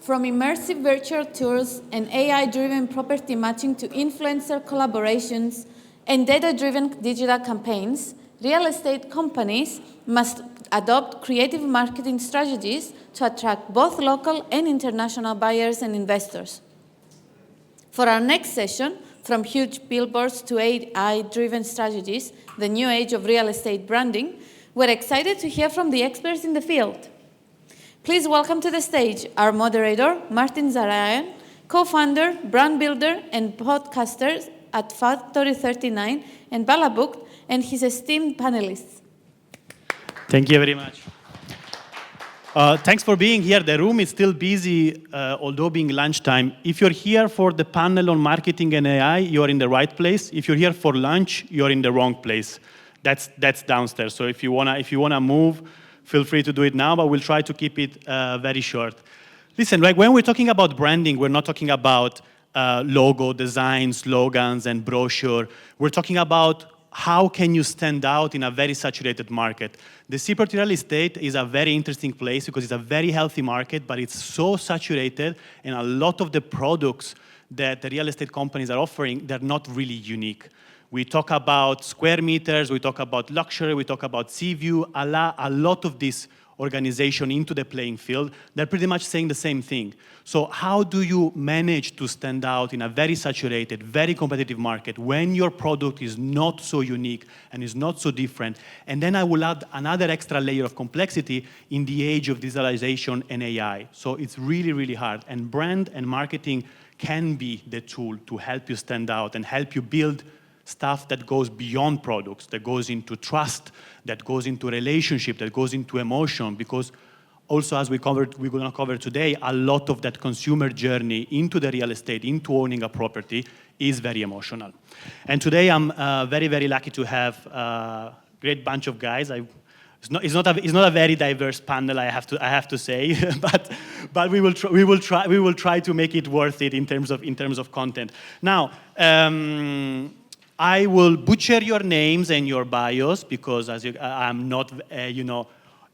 From immersive virtual tours and AI-driven property matching to influencer collaborations and data-driven digital campaigns, real estate companies must adopt creative marketing strategies to attract both local and international buyers and investors. For our next session, From Huge Billboards to AI-driven strategies, the new age of real estate branding, we're excited to hear from the experts in the field. Please welcome to the stage our moderator, Martin Zarian, co-founder, brand builder, and podcaster at Factory 39 and Balabooked, and his esteemed panelists. Thank you very much. Thanks for being here. The room is still busy, although being lunchtime. If you're here for the panel on marketing and AI, you're in the right place. If you're here for lunch, you're in the wrong place. That's downstairs. So if you wanna move, feel free to do it now, but we'll try to keep it very short. Listen, like when we're talking about branding, we're not talking about logo, design, slogans, and brochure. We're talking about how can you stand out in a very saturated market. The Seaport real estate is a very interesting place because it's a very healthy market, but it's so saturated, and a lot of the products that the real estate companies are offering, they're not really unique. We talk about square meters, we talk about luxury, we talk about sea view, a lot of this organization into the playing field, they're pretty much saying the same thing. So how do you manage to stand out in a very saturated, very competitive market when your product is not so unique and is not so different? And then I will add another extra layer of complexity in the age of digitalization and AI. So it's really, really hard. And brand and marketing can be the tool to help you stand out and help you build stuff that goes beyond products, that goes into trust, that goes into relationship, that goes into emotion, because also as we're gonna cover today, a lot of that consumer journey into the real estate, into owning a property is very emotional. And today I'm very, very lucky to have a great bunch of guys. It's not a very diverse panel, I have to say, but we will try to make it worth it in terms of content. Now, I will butcher your names and your bios because I'm not,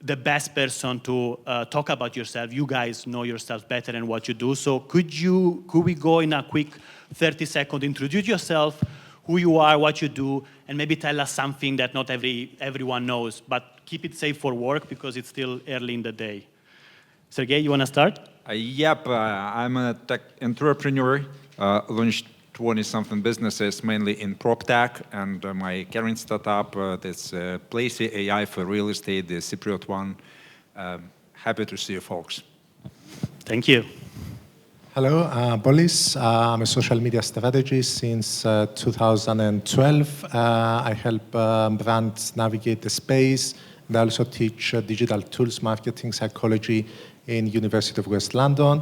the best person to talk about yourself. You guys know yourself better and what you do. So could we go in a quick 30-second, introduce yourself, who you are, what you do, and maybe tell us something that not everyone knows, but keep it safe for work because it's still early in the day. Sergey, you want to start? Yep, I'm a tech entrepreneur, launched 20-something businesses, mainly in prop tech, and my current startup, that's Placey AI for real estate, the Cypriot one. Happy to see you folks. Thank you. Hello, Bolis. I'm a social media strategist since 2012. I help brands navigate the space, and I also teach digital tools, marketing, psychology in University of West London.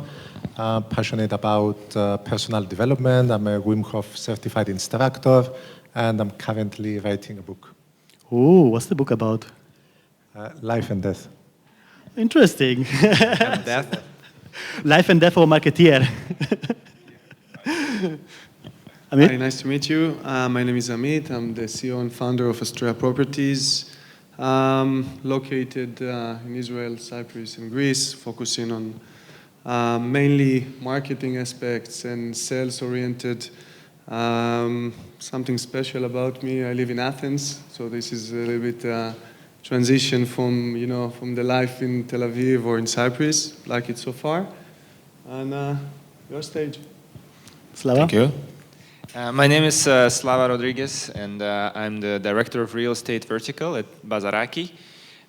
Passionate about personal development. I'm a Wim Hof certified instructor, and I'm currently writing a book. Ooh, what's the book about? Life and death. Interesting. And death. Life and death of a marketeer. Hi, nice to meet you. My name is Amit. I'm the CEO and founder of Astoria Properties, located in Israel, Cyprus, and Greece, focusing on mainly marketing aspects and sales-oriented. Something special about me, I live in Athens, so this is a little bit transition from the life in Tel Aviv or in Cyprus, like it so far. And your stage. Slava? Thank you. My name is Slava Rodriguez, and I'm the Director of Real Estate Vertical at Bazaraki.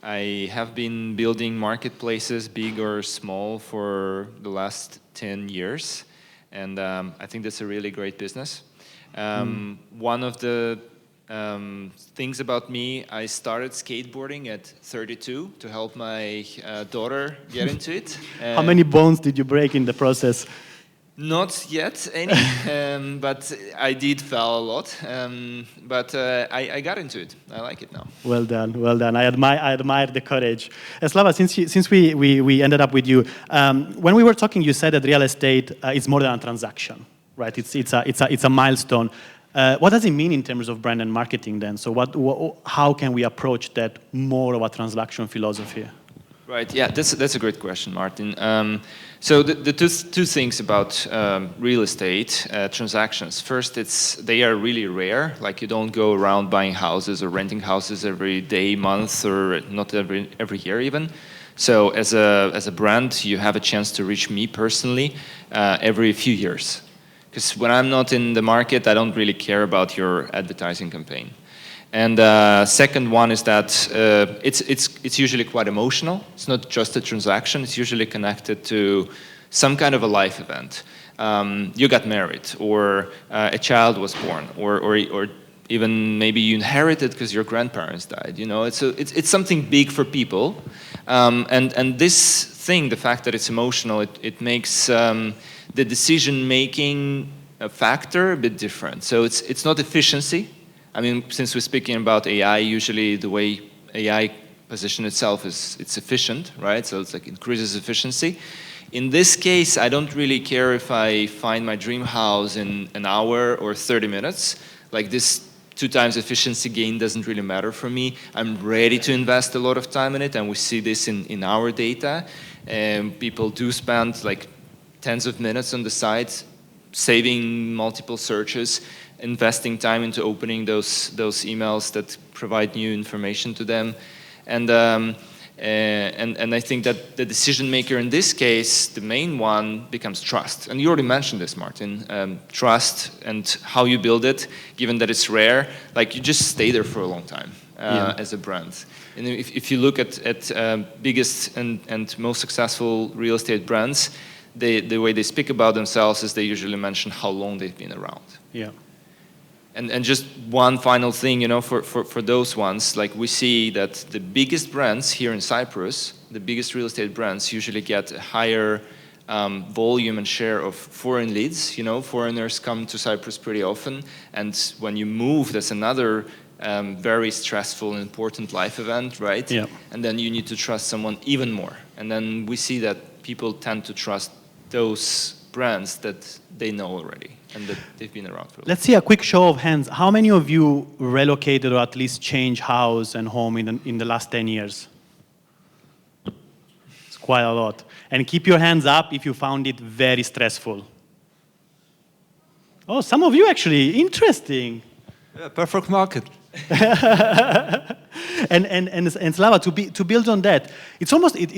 I have been building marketplaces, big or small, for the last 10 years, and I think that's a really great business. One of the things about me, I started skateboarding at 32 to help my daughter get into it. How many bones did you break in the process? Not yet any, but I did fall a lot. But I got into it. I like it now. Well done, well done. I admire the courage. Slava, since we ended up with you, when we were talking, you said that real estate is more than a transaction, right? It's a milestone. What does it mean in terms of brand and marketing then? So how can we approach that more of a transaction philosophy? Right. Yeah, that's a great question, Martin. So the two things about real estate transactions. First, they are really rare. Like you don't go around buying houses or renting houses every day, month, or not every year even. So as a brand, you have a chance to reach me personally every few years. Because when I'm not in the market, I don't really care about your advertising campaign. And second one is that it's usually quite emotional. It's not just a transaction. It's usually connected to some kind of a life event. You got married, or a child was born, or even maybe you inherited because your grandparents died. You know, it's something big for people. And this thing, the fact that it's emotional, it makes the decision-making factor a bit different. So it's not efficiency. I mean, since we're speaking about AI, usually the way AI position itself is it's efficient, right? So it's like increases efficiency. In this case, I don't really care if I find my dream house in an hour or 30 minutes. Like this 2 times efficiency gain doesn't really matter for me. I'm ready to invest a lot of time in it, and we see this in our data. People do spend like tens of minutes on the site, saving multiple searches, investing time into opening those emails that provide new information to them, and I think that the decision maker in this case, the main one, becomes trust. And you already mentioned this, Martin. Trust and how you build it, given that it's rare, like you just stay there for a long time as a brand. And if you look at biggest and most successful real estate brands, the way they speak about themselves is they usually mention how long they've been around. Yeah. And just one final thing, you know, for those ones, like we see that the biggest brands here in Cyprus, the biggest real estate brands usually get a higher volume and share of foreign leads. You know, foreigners come to Cyprus pretty often, and when you move, that's another very stressful and important life event, right? Yeah. And then you need to trust someone even more. And then we see that people tend to trust those brands that they know already and that they've been around for a long time. Let's see a quick show of hands. How many of you relocated or at least changed house and home in the last 10 years? It's quite a lot. And keep your hands up if you found it very stressful. Oh, some of you actually. Interesting. Yeah, perfect market. and Slava, to build on that, it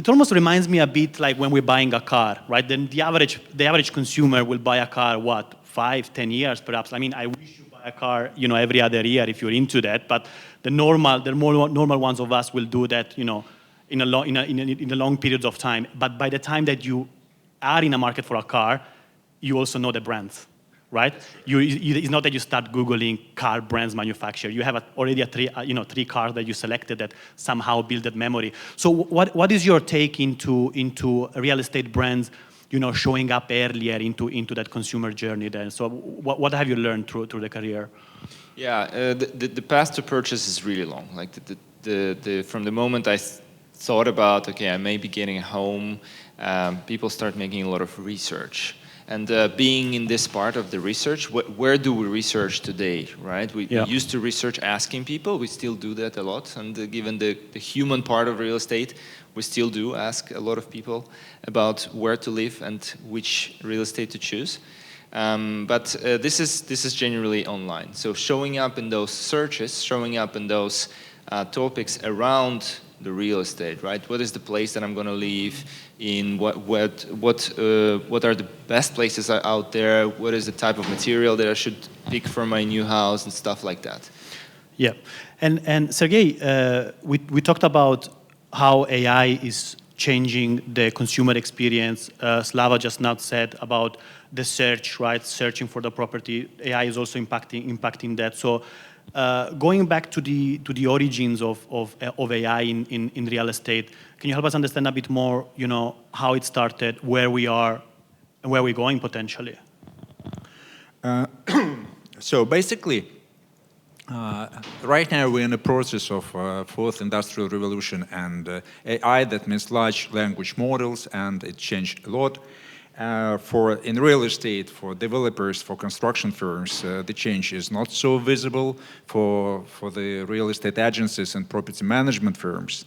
almost reminds me a bit like when we're buying a car, right? Then the average consumer will buy a car, what, 5-10 years perhaps. I mean, I wish you buy a car, you know, every other year if you're into that, but the more normal ones of us will do that, you know, in a long periods of time. But by the time that you are in a market for a car, you also know the brands. Right? It's not that you start Googling car brands manufacturer. You have already three cars that you selected that somehow build that memory. So what is your take into real estate brands, you know, showing up earlier into that consumer journey then? So what have you learned through the career? Yeah, the path to purchase is really long. Like from the moment I thought about, okay, I may be getting a home, people start making a lot of research. And being in this part of the research, where do we research today, right? We used to research asking people. We still do that a lot. And given the human part of real estate, we still do ask a lot of people about where to live and which real estate to choose. But this is generally online. So showing up in those searches, showing up in those topics around the real estate, right? What is the place that I'm going to live in? What are the best places out there? What is the type of material that I should pick for my new house and stuff like that? Yeah, and Sergey, we talked about how AI is changing the consumer experience. Slava just now said about the search, right? Searching for the property. AI is also impacting that. So. Going back to the origins of AI in real estate, can you help us understand a bit more, you know, how it started, where we are, and where we're going potentially? So basically, right now we're in the process of fourth industrial revolution, and AI, that means large language models, and it changed a lot. In real estate, for developers, for construction firms, the change is not so visible. For the real estate agencies and property management firms,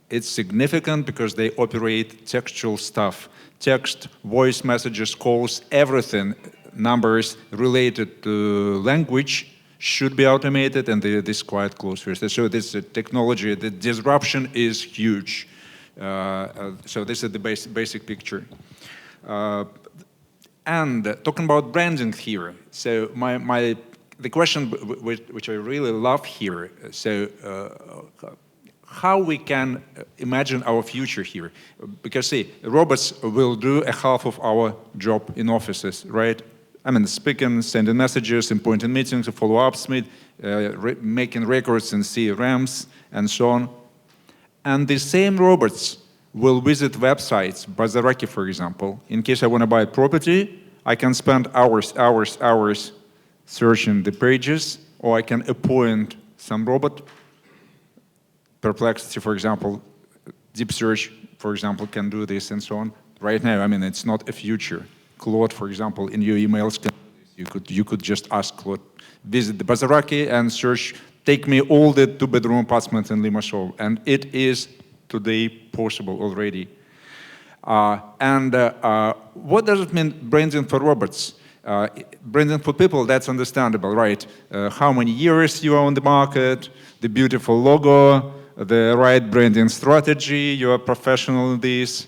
It's significant because they operate textual stuff. Text, voice messages, calls, everything, numbers related to language should be automated, and this quite close first. So this technology, the disruption is huge. So this is the basic picture. And talking about branding here, so the question which I really love here, so how we can imagine our future here. Because see, robots will do a half of our job in offices, right? I mean, speaking, sending messages, appointing meetings, follow-ups, making records in CRMs, and so on. And the same robots will visit websites, Bazaraki, for example. In case I want to buy a property, I can spend hours searching the pages, or I can appoint some robot. Perplexity, for example, Deep Search, for example, can do this, and so on. Right now, I mean, it's not a future. Claude, for example, in your emails, you could just ask Claude, visit the Bazaraki and search, take me all the two-bedroom apartments in Limassol. And it is today possible already. What does it mean, branding for robots? Branding for people, that's understandable, right? How many years you are on the market, the beautiful logo, the right branding strategy, you are professional in this.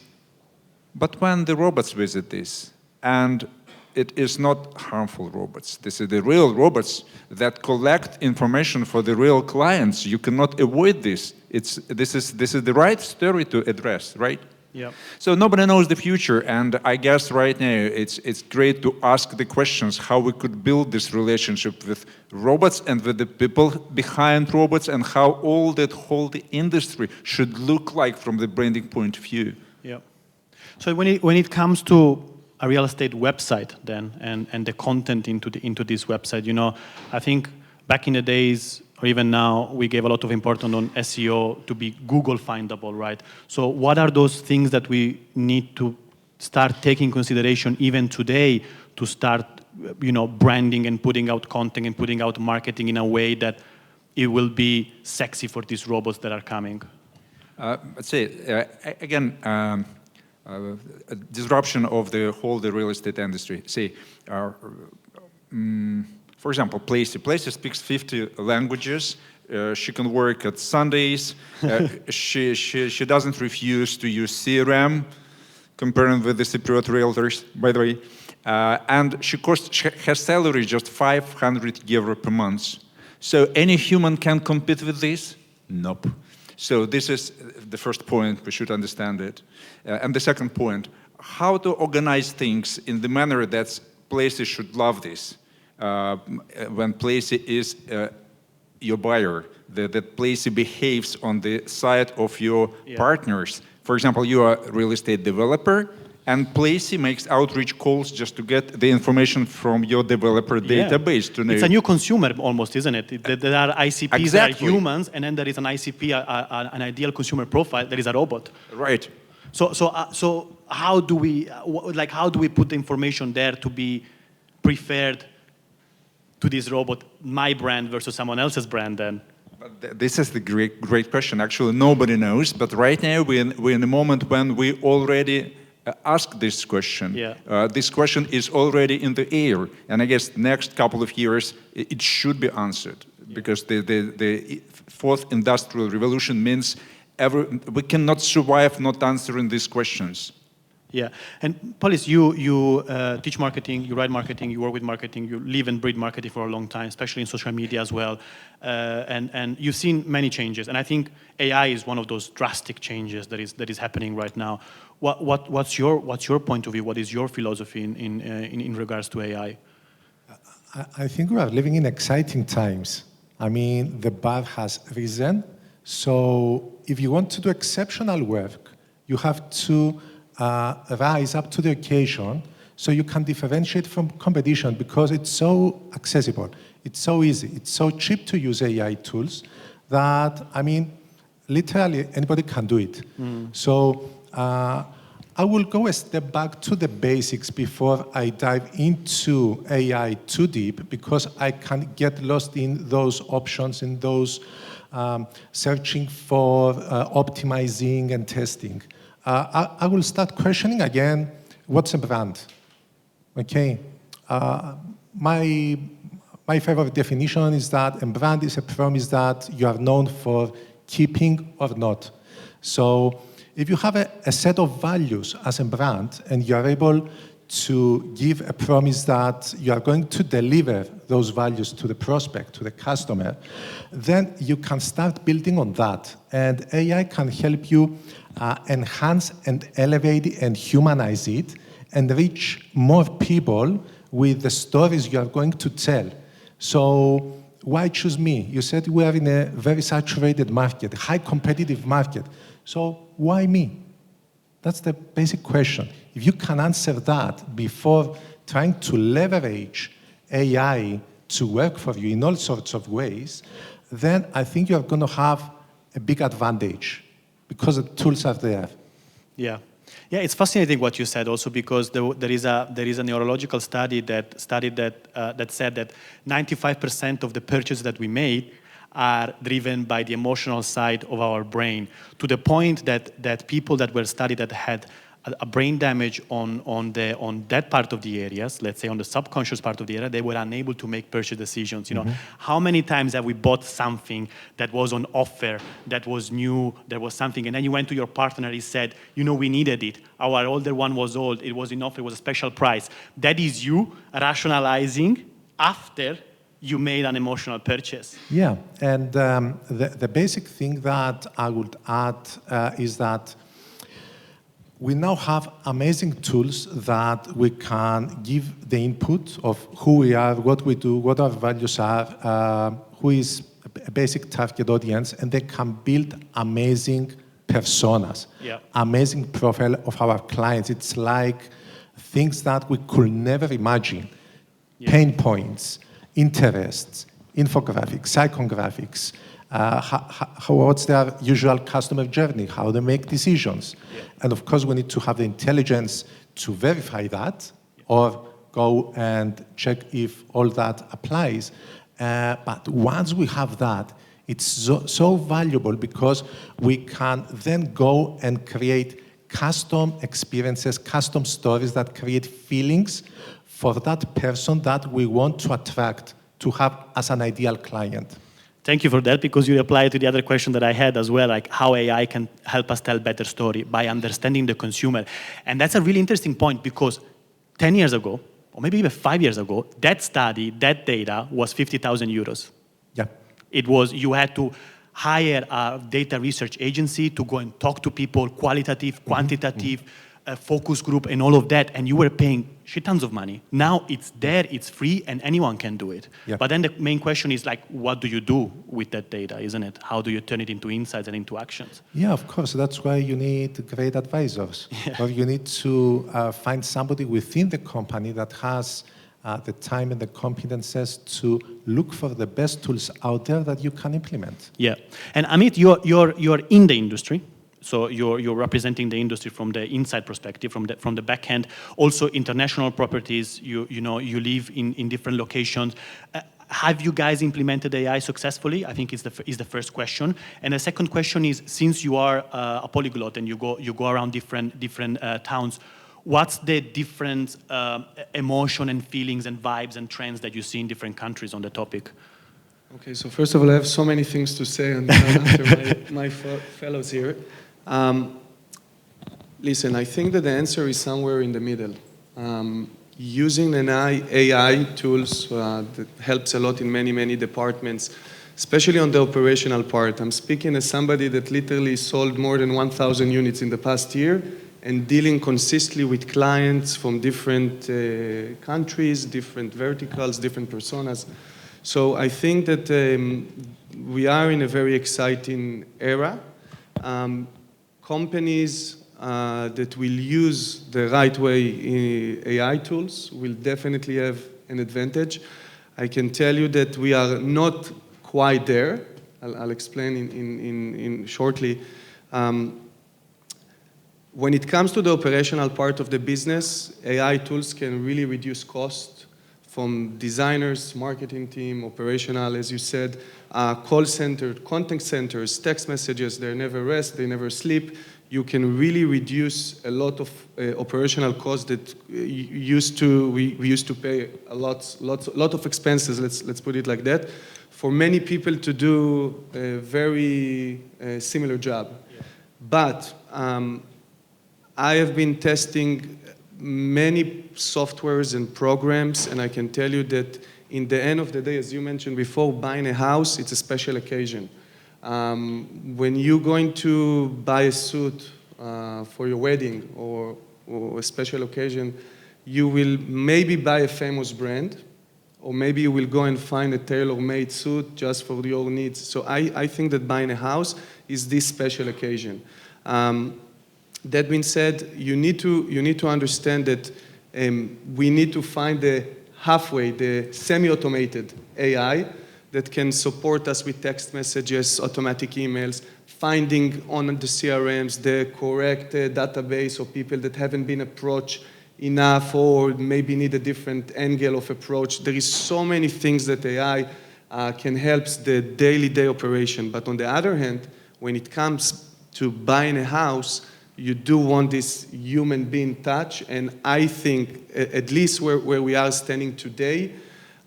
But when the robots visit this, and it is not harmful robots, this is the real robots that collect information for the real clients, you cannot avoid this. This is the right story to address, right? Yeah. So nobody knows the future, and I guess right now it's great to ask the questions how we could build this relationship with robots and with the people behind robots, and how all that whole industry should look like from the branding point of view. Yeah. So when it comes to a real estate website then and the content into this website, you know, I think back in the days, or even now, we gave a lot of importance on SEO to be Google findable, right? So what are those things that we need to start taking consideration even today to start, you know, branding and putting out content and putting out marketing in a way that it will be sexy for these robots that are coming? Let's say, again, disruption of the real estate industry. See, for example, Placey speaks 50 languages. She can work at Sundays. She doesn't refuse to use CRM, comparing with the Cypriot realtors, by the way. And her salary is just 500 euro per month. So any human can compete with this? Nope. So this is the first point, we should understand it. And the second point, how to organize things in the manner that Placey should love this. When Placey is your buyer, that Placey behaves on the side of your partners. For example, you are a real estate developer, and Placey makes outreach calls just to get the information from your developer database. To know. It's a new consumer almost, isn't it? There are ICPs exactly. that are humans, and then there is an ICP, an ideal consumer profile that is a robot. Right. So how do we put the information there to be preferred to this robot, my brand versus someone else's brand then? This is the great question. Actually, nobody knows. But right now, we're in a moment when we already ask this question. Yeah. This question is already in the air. And I guess next couple of years, it should be answered. Yeah. Because the fourth industrial revolution means we cannot survive not answering these questions. Yeah, and Polis, you teach marketing, you write marketing, you work with marketing, you live and breathe marketing for a long time, especially in social media as well, and you've seen many changes, and I think AI is one of those drastic changes that is happening right now. What's your point of view? What is your philosophy in regards to AI? I think we are living in exciting times. I mean, the bar has risen, so if you want to do exceptional work, you have to rise up to the occasion so you can differentiate from competition, because it's so accessible, it's so easy, it's so cheap to use AI tools that, I mean, literally anybody can do it. So I will go a step back to the basics before I dive into AI too deep, because I can get lost in those options, in those searching for optimizing and testing. I will start questioning again, what's a brand? Okay, my favorite definition is that a brand is a promise that you are known for keeping or not. So if you have a set of values as a brand and you are able to give a promise that you are going to deliver those values to the prospect, to the customer, then you can start building on that. And AI can help you enhance and elevate and humanize it and reach more people with the stories you are going to tell. So why choose me? You said we are in a very saturated market, high competitive market. So why me? That's the basic question. If you can answer that before trying to leverage AI to work for you in all sorts of ways, then I think you're going to have a big advantage because the tools are there. Yeah. Yeah, it's fascinating what you said also because there is a neurological study that said that 95% of the purchases that we made are driven by the emotional side of our brain, to the point that people that were studied that had a brain damage on that part of the areas, let's say on the subconscious part of the area, they were unable to make purchase decisions. You know, how many times have we bought something that was on offer, that was new, there was something, and then you went to your partner, he said, you know, we needed it. Our older one was old, it was in offer, it was a special price. That is you rationalizing after you made an emotional purchase. Yeah, and the basic thing that I would add is that we now have amazing tools that we can give the input of who we are, what we do, what our values are, who is a basic target audience, and they can build amazing personas, amazing profile of our clients. It's like things that we could never imagine, pain points, interests, infographics, psychographics, what's their usual customer journey, how they make decisions. And of course, we need to have the intelligence to verify that or go and check if all that applies. But once we have that, it's so valuable because we can then go and create custom experiences, custom stories that create feelings for that person that we want to attract to have as an ideal client. Thank you for that, because you applied to the other question that I had as well, like how AI can help us tell better story by understanding the consumer. And that's a really interesting point, because 10 years ago, or maybe even 5 years ago, that study, that data was 50,000 euros. Yeah. It was, you had to hire a data research agency to go and talk to people, qualitative, quantitative, focus group, and all of that, and you were paying shit tons of money. Now it's there, it's free, and anyone can do it. Yeah. But then the main question is, like, what do you do with that data, isn't it? How do you turn it into insights and into actions? Yeah, of course. That's why you need great advisors. Or you need to find somebody within the company that has the time and the competences to look for the best tools out there that you can implement. Yeah. And Amit, you're in the industry. So you're representing the industry from the inside perspective, from the back end. Also, international properties. You live in different locations. Have you guys implemented AI successfully? I think is the first question. And the second question is, since you are a polyglot and you go around different towns, what's the different emotion and feelings and vibes and trends that you see in different countries on the topic? Okay, so first of all, I have so many things to say after my fellows here. Listen, I think that the answer is somewhere in the middle. Using AI tools that helps a lot in many departments, especially on the operational part. I'm speaking as somebody that literally sold more than 1,000 units in the past year and dealing consistently with clients from different countries, different verticals, different personas. So I think that we are in a very exciting era. Companies that will use the right way AI tools will definitely have an advantage. I can tell you that we are not quite there. I'll explain in shortly. When it comes to the operational part of the business, AI tools can really reduce cost from designers, marketing team, operational, as you said, call center, contact centers, text messages, they never rest, they never sleep. You can really reduce a lot of operational costs that we used to pay a lot of expenses, let's put it like that, for many people to do a very similar job. Yeah. But I have been testing many softwares and programs, and I can tell you that in the end of the day, as you mentioned before, buying a house, it's a special occasion. When you're going to buy a suit for your wedding or a special occasion, you will maybe buy a famous brand, or maybe you will go and find a tailor-made suit just for your needs. So I think that buying a house is this special occasion. That being said, you need to understand that we need to find the halfway, the semi-automated AI that can support us with text messages, automatic emails, finding on the CRMs the correct database of people that haven't been approached enough or maybe need a different angle of approach. There is so many things that AI can help the daily operation. But on the other hand, when it comes to buying a house, you do want this human being touch. And I think, at least where we are standing today,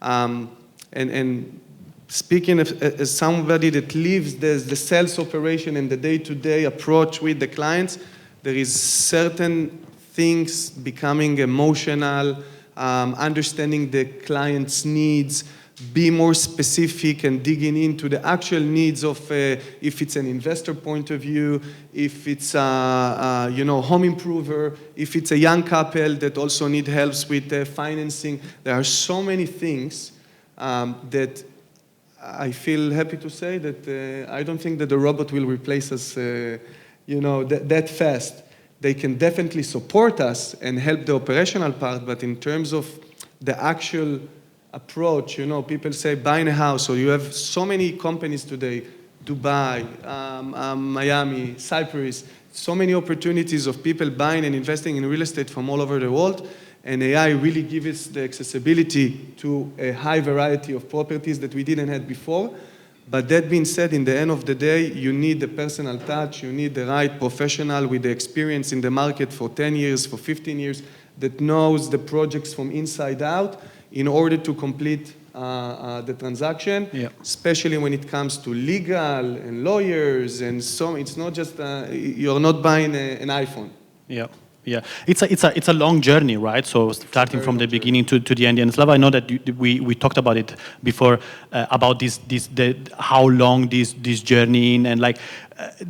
and speaking as somebody that lives the sales operation and the day-to-day approach with the clients, there is certain things becoming emotional, understanding the client's needs, be more specific and digging into the actual needs of if it's an investor point of view, if it's a home improver, if it's a young couple that also need help with financing. There are so many things that I feel happy to say that I don't think that the robot will replace us that fast. They can definitely support us and help the operational part, but in terms of the actual approach, people say buying a house, or you have so many companies today, Dubai, Miami, Cyprus, so many opportunities of people buying and investing in real estate from all over the world, and AI really gives us the accessibility to a high variety of properties that we didn't have before. But that being said, in the end of the day, you need the personal touch, you need the right professional with the experience in the market for 10 years, for 15 years, that knows the projects from inside out in order to complete the transaction, yeah. Especially when it comes to legal and lawyers, and so it's not just, you're not buying an iPhone. Yeah. Yeah, it's a long journey, right? So starting from the beginning to the end. And Slava, I know that we talked about it before about how long this journey in, and like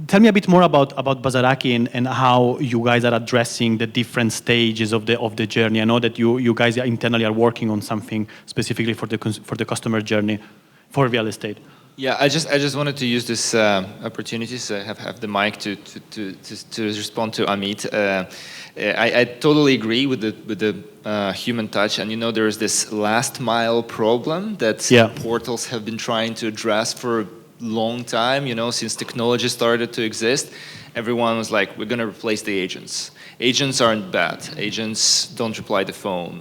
tell me a bit more about Bazaraki and how you guys are addressing the different stages of the journey. I know that you guys internally are working on something specifically for the customer journey for real estate. Yeah, I just wanted to use this opportunity, so I have the mic to respond to Amit. I totally agree with the human touch, and there is this last mile problem that portals have been trying to address for a long time. Since technology started to exist, everyone was like, we're going to replace the agents. Agents aren't bad. Agents don't reply the phone,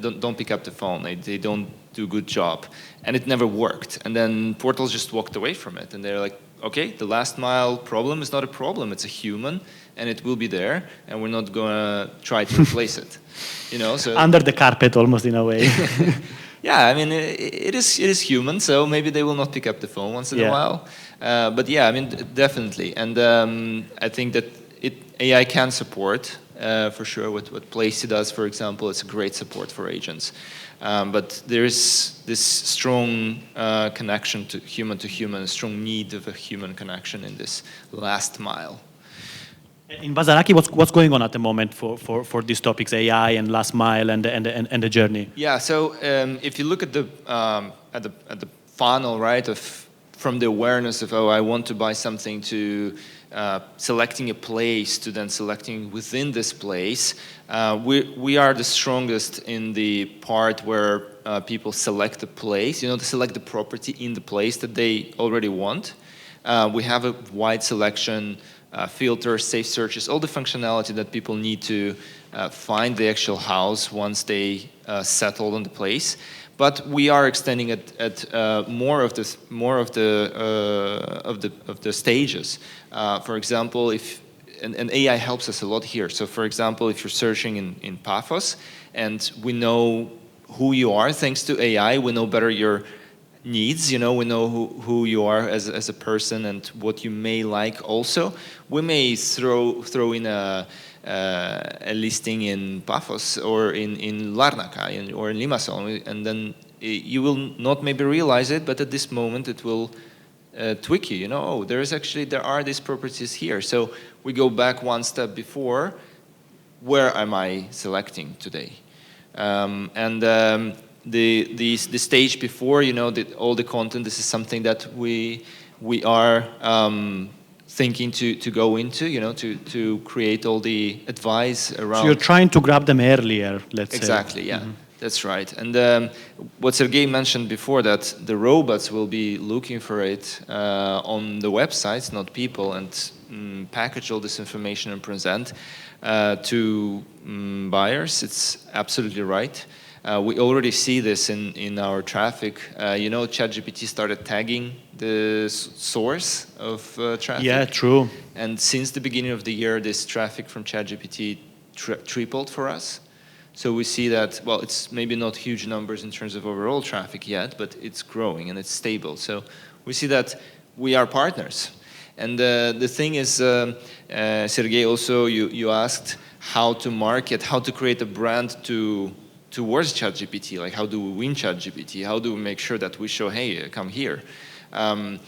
don't pick up the phone. They don't do a good job. And it never worked. And then portals just walked away from it. And they're like, okay, the last mile problem is not a problem. It's a human, and it will be there, and we're not going to try to replace it. So under the carpet, almost in a way. Yeah, I mean, it is human, so maybe they will not pick up the phone once in a while. But yeah, I mean, definitely. And I think that AI can support, for sure, what Placey does, for example. It's a great support for agents. But there is this strong connection to human, a strong need of a human connection in this last mile. In Bazaraki, what's going on at the moment for these topics, AI and last mile and the journey? Yeah, so if you look at the funnel, right, from the awareness of I want to buy something to selecting a place to then selecting within this place, we are the strongest in the part where people select the place, to select the property in the place that they already want. We have a wide selection filters, safe searches, all the functionality that people need to find the actual house once they settled on the place. But we are extending it at more of the stages. For example, and AI helps us a lot here. So for example, if you're searching in Paphos and we know who you are thanks to AI, we know better your needs, we know who you are as a person and what you may like also. We may throw in a listing in Paphos or in Larnaca or in Limassol, and then you will not maybe realize it, but at this moment it will tweak you, oh, there are these properties here. So we go back one step before, where am I selecting today? The stage before, all the content, this is something that we are thinking to go into, to create all the advice around. So you're trying to grab them earlier, let's say. Exactly, yeah. That's right. And what Sergey mentioned before, that the robots will be looking for it on the websites, not people, and package all this information and present to buyers. It's absolutely right. We already see this in our traffic. ChatGPT started tagging the source of traffic. Yeah, true. And since the beginning of the year, this traffic from ChatGPT tripled for us. So we see that, well, it's maybe not huge numbers in terms of overall traffic yet, but it's growing and it's stable. So we see that we are partners. And the thing is, Sergey, also you asked how to market, how to create a brand towards ChatGPT, like how do we win ChatGPT? How do we make sure that we show, hey, come here? No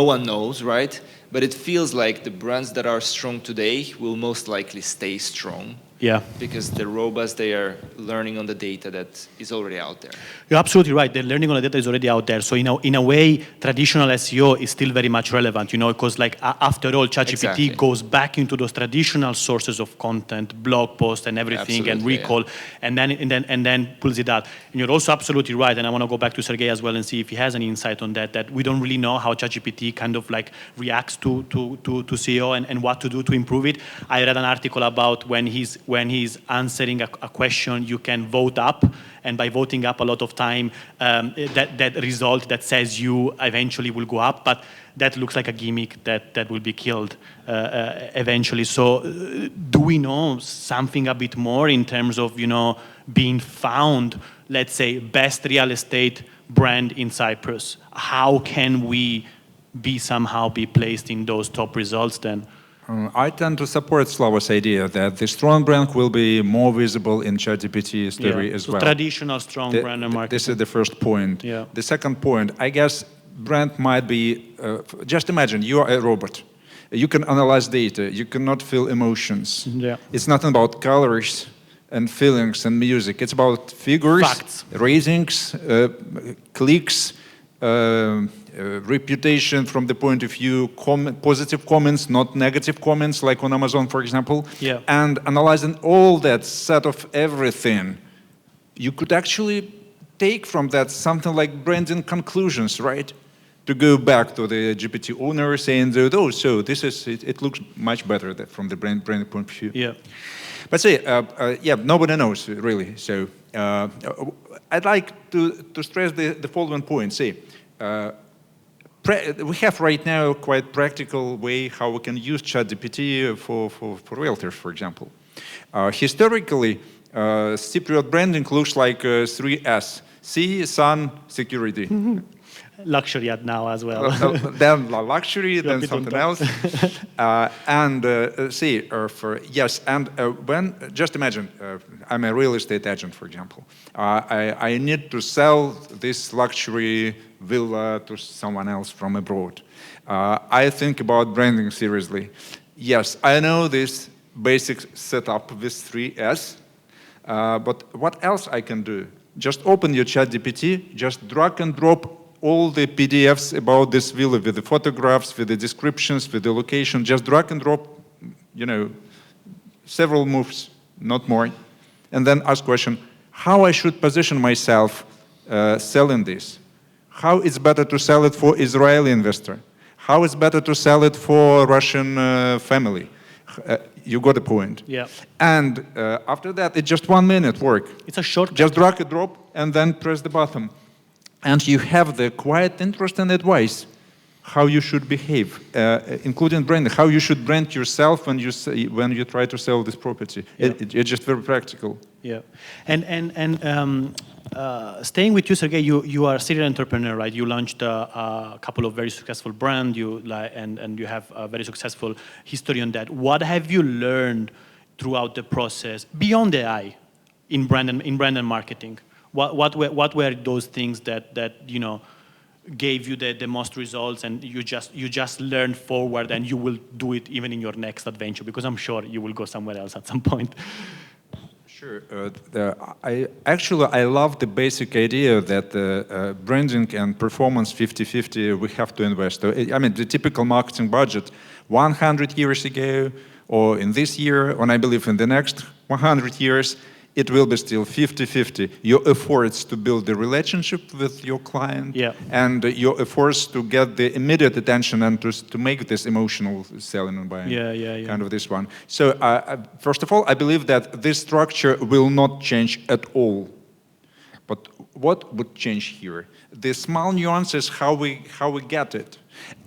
one knows, right? But it feels like the brands that are strong today will most likely stay strong. Yeah. Because the robots, they are learning on the data that is already out there. You're absolutely right. The learning on the data is already out there. So in a way, traditional SEO is still very much relevant, because like after all, ChatGPT goes back into those traditional sources of content, blog posts and everything, and recall, and then pulls it out. And you're also absolutely right. And I want to go back to Sergey as well and see if he has any insight on that we don't really know how ChatGPT kind of like reacts to SEO and what to do to improve it. I read an article about when he's answering a question, you can vote up, and by voting up a lot of time, that result that says you eventually will go up, but that looks like a gimmick that will be killed eventually. So do we know something a bit more in terms of, being found, let's say, best real estate brand in Cyprus? How can we somehow be placed in those top results then? I tend to support Slava's idea that the strong brand will be more visible in ChatGPT story as well. Traditional strong brand and marketing. This is the first point. Yeah. The second point, I guess brand might be, just imagine you are a robot. You can analyze data. You cannot feel emotions. Yeah. It's not about colors and feelings and music. It's about figures, facts, ratings, clicks, reputation from the point of view, positive comments, not negative comments, like on Amazon, for example. Yeah. And analyzing all that set of everything, you could actually take from that something like branding conclusions, right? To go back to the GPT owner saying, oh, so this is, it looks much better from the brand point of view. Yeah. But see, nobody knows really. So I'd like to stress the following point. See, we have right now quite practical way how we can use ChatGPT for realtors, for example. Historically, Cypriot branding looks like 3S: sea, sun, security. Luxury at now as well. Then luxury, then something else. When just imagine, I'm a real estate agent, for example. I need to sell this luxury villa to someone else from abroad. I think about branding seriously. Yes, I know this basic setup with 3S, but what else I can do? Just open your ChatGPT, just drag and drop all the PDFs about this villa with the photographs, with the descriptions, with the location, just drag and drop, several moves, not more. And then ask question, how I should position myself selling this? How it's better to sell it for Israeli investor? How is better to sell it for Russian family? You got the point. Yeah. And after that, it's just 1 minute work. It's a short. Just drag and drop and then press the button. And you have the quiet interest and advice how you should behave, including branding, how you should brand yourself when you try to sell this property. Yeah. It's just very practical. Yeah, and staying with you, Sergey, you are a serial entrepreneur, right? You launched a couple of very successful brands, and you have a very successful history on that. What have you learned throughout the process beyond AI in brand and marketing? What were those things that you know gave you the most results, and you just learned forward, and you will do it even in your next adventure, because I'm sure you will go somewhere else at some point. Sure. I love the basic idea that branding and performance 50-50, we have to invest. I mean, the typical marketing budget 100 years ago, or in this year, and I believe in the next 100 years, it will be still 50-50. Your efforts to build the relationship with your client, yeah, and your efforts to get the immediate attention and to make this emotional selling and buying, kind of this one. So first of all, I believe that this structure will not change at all. But what would change here? The small nuances, how we get it.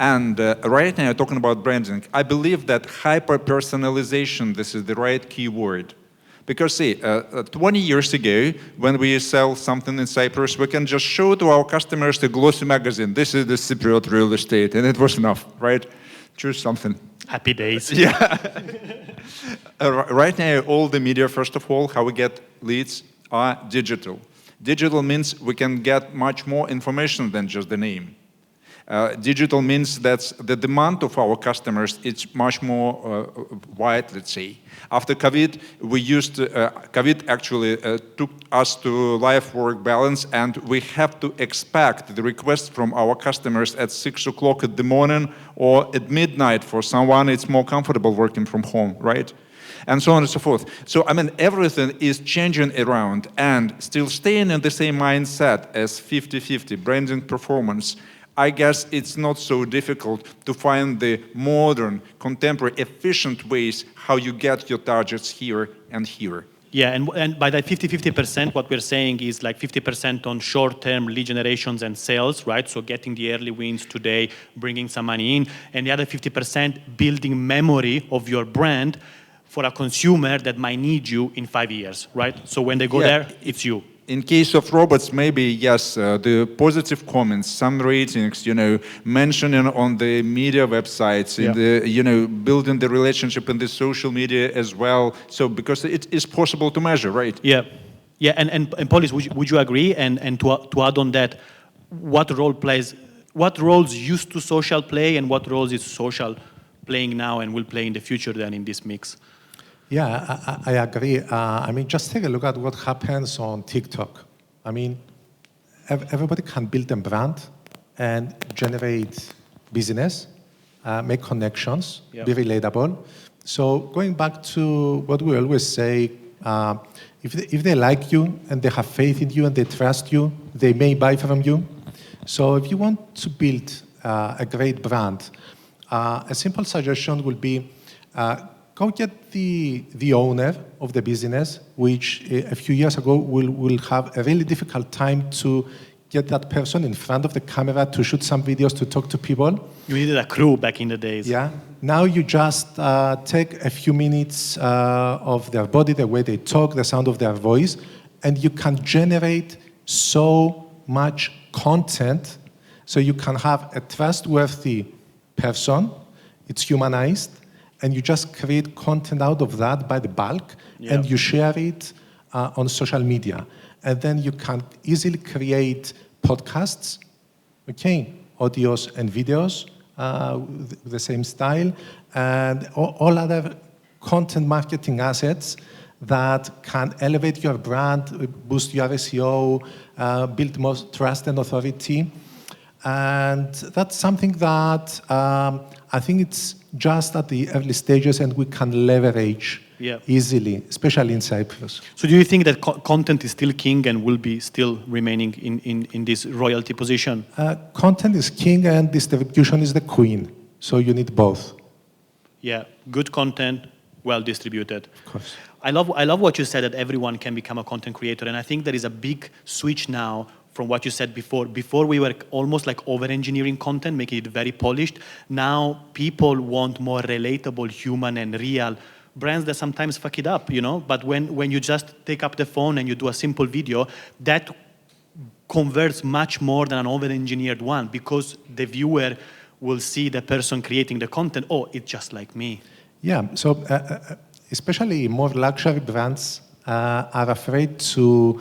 And right now, talking about branding, I believe that hyper-personalization, this is the right keyword. Because see, 20 years ago, when we sell something in Cyprus, we can just show to our customers the glossy magazine. This is the Cypriot real estate, and it was enough, right? Choose something. Happy days. Yeah. Right now, all the media, first of all, how we get leads are digital. Digital means we can get much more information than just the name. Digital means that the demand of our customers is much more wide, let's say. After COVID, COVID actually took us to life-work balance, and we have to expect the requests from our customers at 6 o'clock in the morning or at midnight. For someone, it's more comfortable working from home, right? And so on and so forth. So, I mean, everything is changing around, and still staying in the same mindset as 50-50, branding performance. I guess it's not so difficult to find the modern, contemporary, efficient ways how you get your targets here and here. Yeah, and by that 50-50%, what we're saying is like 50% on short-term lead generations and sales, right? So getting the early wins today, bringing some money in, and the other 50% building memory of your brand for a consumer that might need you in 5 years, right? So when they go there, it's you. In case of robots, maybe, yes, the positive comments, some ratings, mentioning on the media websites, in the, building the relationship in the social media as well. So, because it is possible to measure, right? Yeah. Yeah, and Polis, would you agree? And to add on that, what roles used to social play, and what roles is social playing now and will play in the future then in this mix? Yeah, I agree. I mean, just take a look at what happens on TikTok. I mean, everybody can build a brand and generate business, make connections, be relatable. So going back to what we always say, if they like you and they have faith in you and they trust you, they may buy from you. So if you want to build a great brand, a simple suggestion would be go get the owner of the business, which a few years ago will have a really difficult time to get that person in front of the camera to shoot some videos, to talk to people. You needed a crew back in the days. Yeah. Now you just take a few minutes of their body, the way they talk, the sound of their voice, and you can generate so much content. So you can have a trustworthy person, it's humanized, and you just create content out of that by the bulk, and you share it on social media. And then you can easily create podcasts, audios and videos with the same style, and all other content marketing assets that can elevate your brand, boost your SEO, build more trust and authority. And that's something that I think it's just at the early stages, and we can leverage easily, especially in Cyprus. So do you think that content is still king and will be still remaining in this royalty position? Content is king and distribution is the queen. So you need both. Yeah, good content, well distributed. Of course. I love what you said, that everyone can become a content creator. And I think there is a big switch now from what you said before. Before we were almost like over-engineering content, making it very polished. Now people want more relatable, human and real brands that sometimes fuck it up, you know? But when you just take up the phone and you do a simple video, that converts much more than an over-engineered one, because the viewer will see the person creating the content, oh, it's just like me. Yeah, so especially more luxury brands are afraid to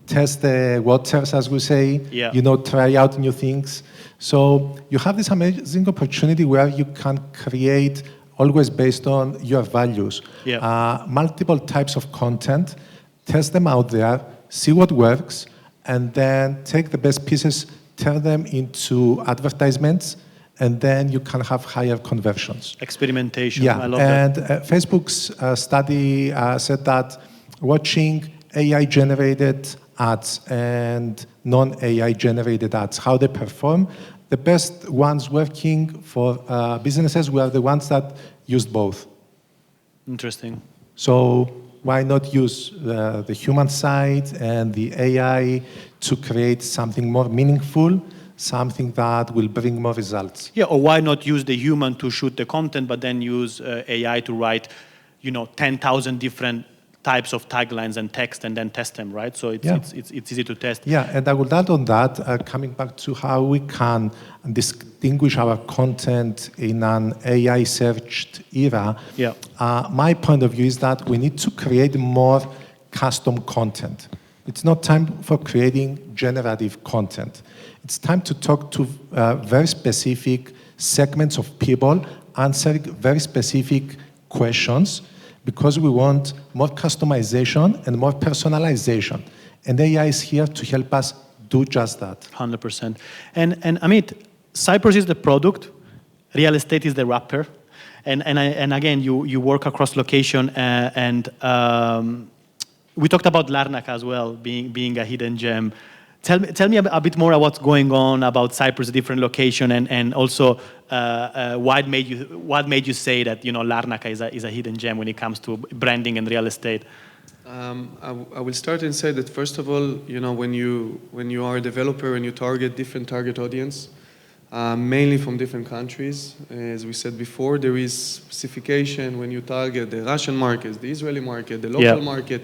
test the waters, as we say, you know, try out new things. So you have this amazing opportunity where you can create always based on your values. Multiple types of content, test them out there, see what works, and then take the best pieces, turn them into advertisements, and then you can have higher conversions. Experimentation, yeah. I love and, that. And Facebook's study said that watching AI-generated ads and non-AI generated ads, how they perform, the best ones working for businesses were the ones that used both. Interesting. So why not use the human side and the AI to create something more meaningful, something that will bring more results? Yeah, or why not use the human to shoot the content, but then use AI to write, you know, 10,000 different types of taglines and text, and then test them, right? So it's easy to test. Yeah, and I would add on that, coming back to how we can distinguish our content in an AI-searched era. Yeah. My point of view is that we need to create more custom content. It's not time for creating generative content. It's time to talk to very specific segments of people, answering very specific questions, because we want more customization and more personalization. And AI is here to help us do just that. 100%. And Amit, Cyprus is the product, real estate is the wrapper. And again, you work across location, and we talked about Larnaca as well, being a hidden gem. Tell me a bit more about what's going on about Cyprus, different location, and also what made you say that, you know, Larnaca is a hidden gem when it comes to branding and real estate? I will start and say that, first of all, you know, when you are a developer and you target different target audience, mainly from different countries, as we said before, there is specification when you target the Russian market, the Israeli market, the local market.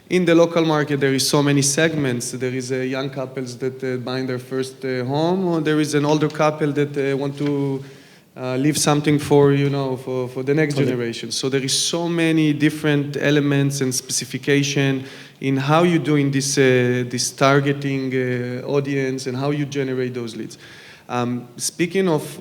In the local market, there is so many segments. There is young couples that buying their first home, or there is an older couple that want to leave something for, you know, for the next generation. So there is so many different elements and specification in how you doing this targeting audience and how you generate those leads. Speaking of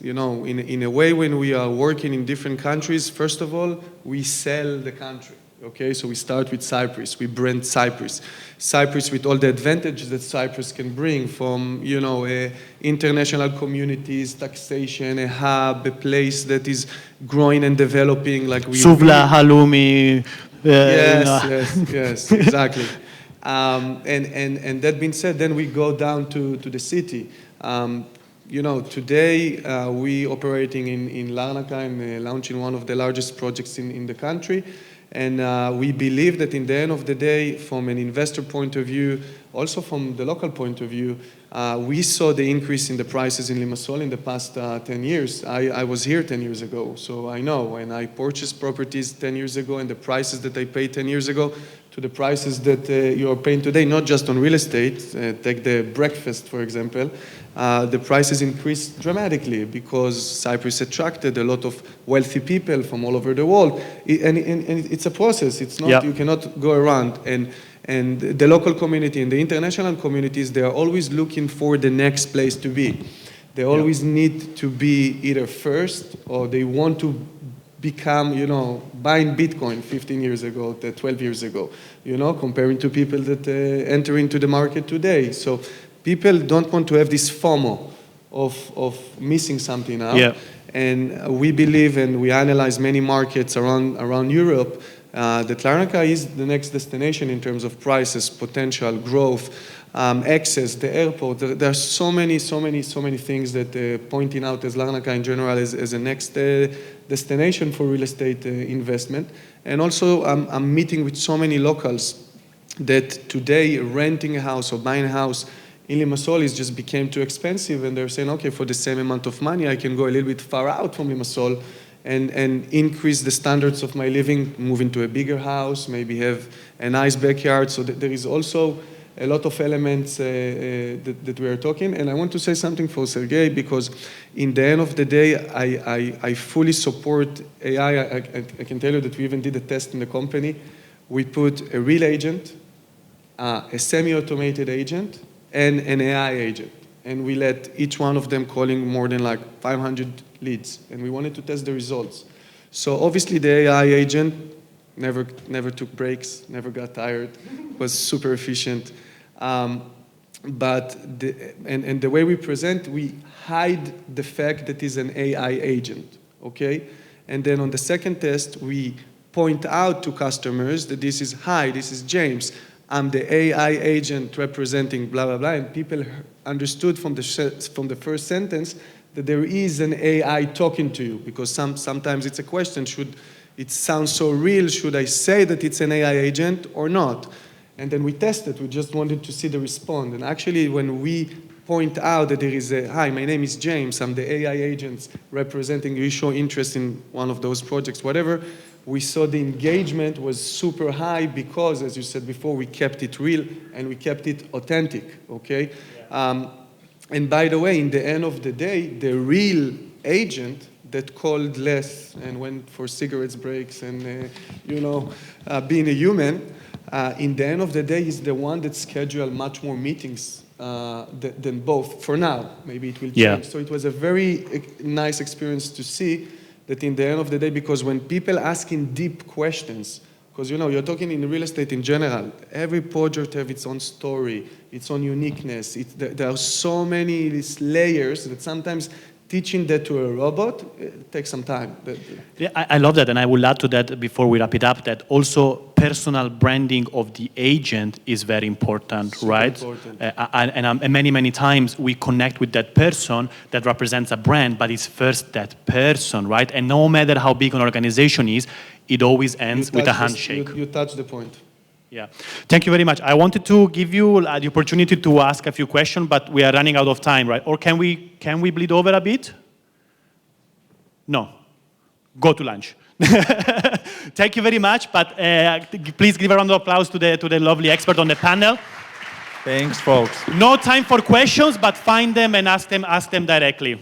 you know, in a way, when we are working in different countries, first of all, we sell the country. Okay, so we start with Cyprus. We brand Cyprus. Cyprus with all the advantages that Cyprus can bring from, you know, international communities, taxation, a hub, a place that is growing and developing like we... Suvla, halloumi. Yes, exactly. And that being said, then we go down to the city. You know, today we operating in Larnaca and launching one of the largest projects in the country. And we believe that in the end of the day, from an investor point of view, also from the local point of view, we saw the increase in the prices in Limassol in the past 10 years. I was here 10 years ago, so I know. When I purchased properties 10 years ago and the prices that I paid 10 years ago to the prices that you are paying today, not just on real estate, take the breakfast, for example, the prices increased dramatically because Cyprus attracted a lot of wealthy people from all over the world. And it's a process. It's not, you cannot go around. And the local community and the international communities, they are always looking for the next place to be. They always need to be either first or they want to become, you know, buying Bitcoin 15 years ago, 12 years ago, you know, comparing to people that enter into the market today. So people don't want to have this FOMO of missing something out. Yeah. And we believe, and we analyze many markets around Europe, that Larnaca is the next destination in terms of prices, potential, growth, access, the airport. There are so many things that pointing out as Larnaca in general as a next destination for real estate investment. And also, I'm meeting with so many locals that today renting a house or buying a house in Limassol just became too expensive, and they're saying, okay, for the same amount of money, I can go a little bit far out from Limassol and increase the standards of my living, move into a bigger house, maybe have a nice backyard. So there is also a lot of elements that we are talking. And I want to say something for Sergey, because in the end of the day, I fully support AI. I can tell you that we even did a test in the company. We put a real agent, a semi-automated agent, and an AI agent. And we let each one of them calling more than like 500 leads. And we wanted to test the results. So obviously the AI agent never took breaks, never got tired, was super efficient. But the way we present, we hide the fact that it's an AI agent, okay? And then on the second test, we point out to customers that this is, hi, this is James. I'm the AI agent representing blah, blah, blah. And people understood from the first sentence that there is an AI talking to you, because sometimes it's a question, it sounds so real, should I say that it's an AI agent or not? And then we tested, we just wanted to see the response. And actually, when we point out that there is a, hi, my name is James, I'm the AI agent representing, you show interest in one of those projects, whatever, we saw the engagement was super high because, as you said before, we kept it real and we kept it authentic, okay? Yeah. And by the way, in the end of the day, the real agent that called less and went for cigarettes breaks and, being a human, in the end of the day, is the one that scheduled much more meetings than both, for now. Maybe it will change. Yeah. So it was a very nice experience to see that in the end of the day, because when people asking deep questions, because you're talking in real estate in general, every project has its own story, its own uniqueness. There are so many layers that sometimes teaching that to a robot takes some time. Yeah, I love that, and I will add to that before we wrap it up that also personal branding of the agent is very important, super right? Important. And many times we connect with that person that represents a brand, but it's first that person, right? And no matter how big an organization is, it always ends with a handshake. You touch the point. Yeah, thank you very much. I wanted to give you the opportunity to ask a few questions, but we are running out of time, right? Or can we bleed over a bit? No, go to lunch. Thank you very much, but please give a round of applause to the lovely expert on the panel. Thanks, folks. No time for questions, but find them and ask them directly.